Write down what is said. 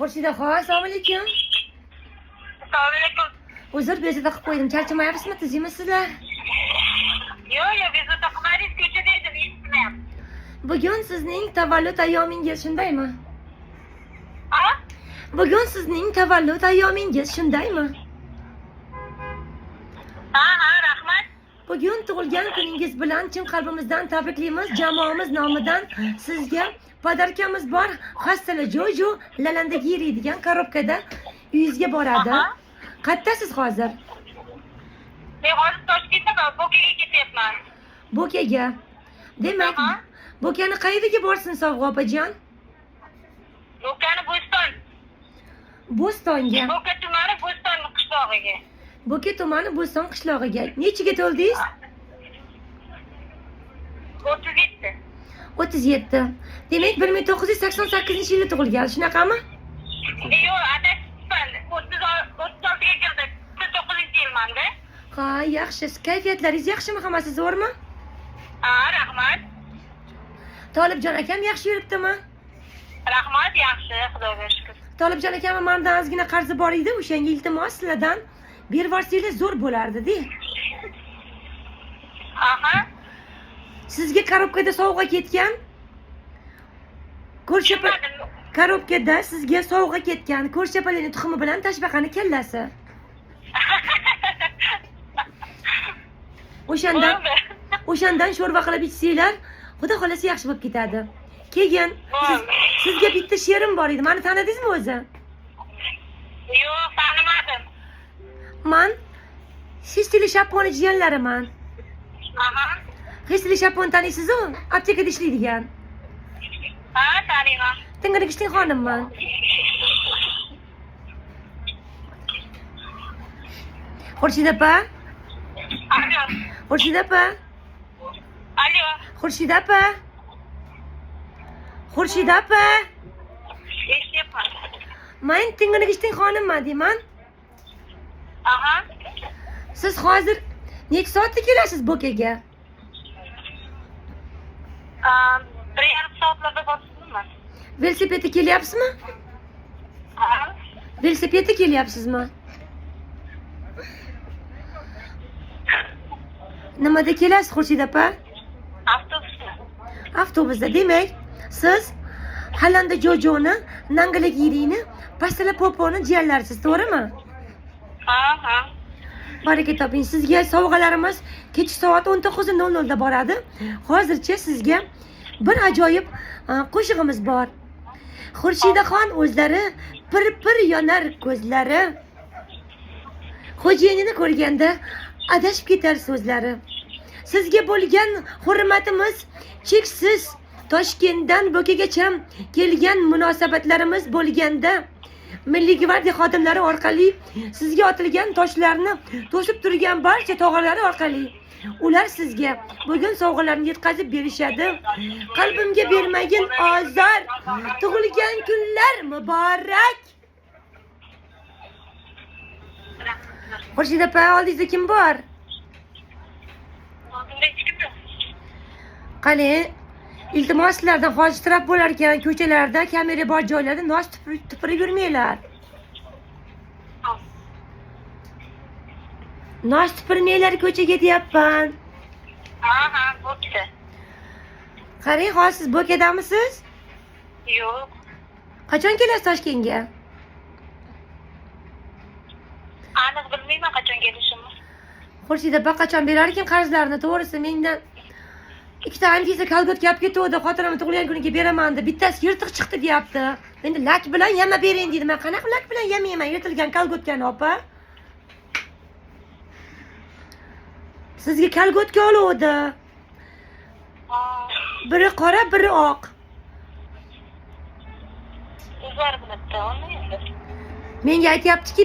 Xurshida, assalomu alaykum. Assalomu alaykum. Uzr, bezovta qilib qo'ydim. Charchamayapsizmi? Tizimmisizlar? Yo'q, bezovta qilmadingiz, ko'chada edim, eshitmayapman. Bugun sizning tavallud ayyomingiz, shundaymi? Ha? Bugun sizning tavallud ayyomingiz, shundaymi? Ha, rahmat. Bugun tug'ilgan kuningiz bilan chin qalbimizdan tabriklaymiz. Jamoamiz nomidan sizga podarkamiz bor. Xastala Jojo Lalanda yeydigan korobkada uyingizga boradi. Qayerdasiz hozir? Men hozir Toshkentda Bo'kaga ketyapman. Bo'kaga. Demak, Bo'kani qayerga borsin sovg'a opajon? Bo'kani Bo'ston. Bo'stonga. Bo'ka tumani Bo'ston qishlog'iga. Bo'ka tumani Bo'ston qishlog'iga. Nechiga to'ldingiz? 37. 37. Demak 1988-yilda tug'ilgan, shunaqami? Yo'q, adashibman. 36ga kirdi. 49-yilmanda. Ha, yaxshi. Kayfiyatlaringiz yaxshimi? Hammasi zo'rmi? Ha, rahmat. Tolibjon akam yaxshi yuribdimi? Rahmat, yaxshi, Xudoga shukr. Tolibjon akam mendan ozgina qarzi bor edi, o'shanga iltimos sizlardan berib yuborsanglar zo'r bo'lardi-da. Aha. Sizga korobkada sovg'a ketgan. Ko'rshapal korobkada sizga sovg'a ketgan ko'rshapalning tuxumi bilan tashbaqani kallasi. O'shandan sho'rva qilib ichsanglar, xudo xolasi yaxshi bo'lib ketadi. Keyin sizga bitta she'rim bor edi. Meni tanidingizmi o'zi? Yo'q, tanimadim. Men Histili Shaponi jiyanlariman. Aha. Histili Shaponi taniysiz-ku? Aptekada ishlaydigan. Ha, taniyman. Tingirishding xonimman. Xurshida opa? Alo. Xurshida opa? Alo. Xurshida opa? Xurshida opa? Eshityapman. Men tingirishding xonimman deyman. Aha. Siz hozir necha soatda kelasiz Bo'kaga? 1,5 soatlarda bosibman. Velosipedda kelyapsizmi? Ha. Velosipedda kelyapsizmi? Nimada kelasiz Xurshida opa? Avtobusda. Avtobusda. Demak, siz Halanda Jojoni, Nangala Giriyni, Pastala Poponi jiyanlarisiz, to'g'rimi? Ha. Baraka toping. Sizga sovg'alarimiz kech soat 19:00 da boradi. Hozircha sizga bir ajoyib qo'shig'imiz bor. Xurshidaxon o'zlari pir yonar ko'zlari. Xo'jayinini ko'rganda adashib ketar so'zlari. Sizga bo'lgan hurmatimiz cheksiz. Toshkentdan Bo'kagacha kelgan munosabatlarimiz bo'lganda Milliy gvardiya xodimlari orqali sizga otilgan toshlarni to'sib turgan barcha tog'alari orqali ular sizga bugun sovg'alarni yetkazib berishadi. Qalbimga bermagin ozor. Tug'ilgan kunlar muborak. Xurshida opa, oldingizda kim bor? Qani, iltimos sizlardan hojattirab bo'lar ekan, ko'chalarda, kamera bor joylarda nos tupurib yurmanglar. Nos tupurmanglar ko'chaga deyapman. Ha, bo'pti. Qarang, hozir siz Bo'kadamisiz? Yo'q. Qachon kelasiz Toshkentga? Aniq bilmayman qachon kelishimni. Xurshida opa qachon berar ekan qarzlarni? To'g'risi mendan ikkita anfisa kolgotka olib ketuvdi, xotiramni tug'ilgan kuniga beraman deb. Bittasi yirtiq chiqdi deyapti. Endi lak bilan yama bering dedi. Men qanaqa lak bilan yamayman yirtilgan kolgotkani opa? Sizga kolgotka oluvdi. Biri qora, biri oq. O'zlari biladi, endi. Menga aytayaptiki,